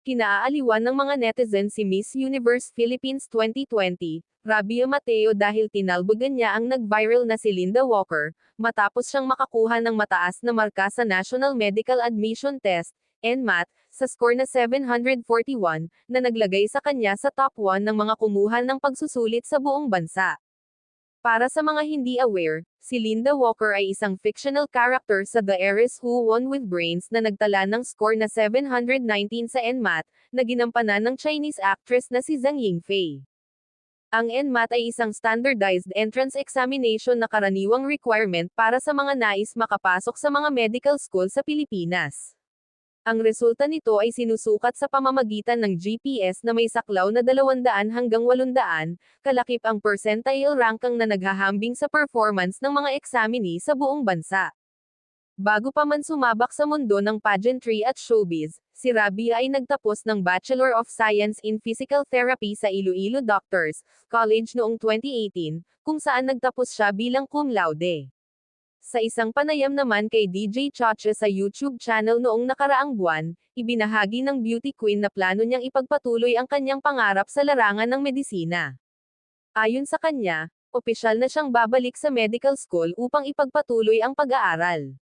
Kinaaaliwan ng mga netizen si Miss Universe Philippines 2020, Rabia Mateo dahil tinalbogan niya ang nag-viral na si Linda Walker, matapos siyang makakuha ng mataas na marka sa National Medical Admission Test, NMAT, sa score na 741, na naglagay sa kanya sa top 1 ng mga kumuha ng pagsusulit sa buong bansa. Para sa mga hindi aware, si Linda Walker ay isang fictional character sa The Heiress Who Won with Brains na nagtala ng score na 719 sa NMAT, na ginampanan ng Chinese actress na si Zhang Yingfei. Ang NMAT ay isang standardized entrance examination na karaniwang requirement para sa mga nais makapasok sa mga medical school sa Pilipinas. Ang resulta nito ay sinusukat sa pamamagitan ng GPS na may saklaw na 200 hanggang 800, kalakip ang percentile ranking na naghahambing sa performance ng mga examinee sa buong bansa. Bago pa man sumabak sa mundo ng pageantry at showbiz, si Rabia ay nagtapos ng Bachelor of Science in Physical Therapy sa Iloilo Doctors College noong 2018, kung saan nagtapos siya bilang cum laude. Sa isang panayam naman kay DJ Chacha sa YouTube channel noong nakaraang buwan, ibinahagi ng beauty queen na plano niyang ipagpatuloy ang kanyang pangarap sa larangan ng medisina. Ayon sa kanya, opisyal na siyang babalik sa medical school upang ipagpatuloy ang pag-aaral.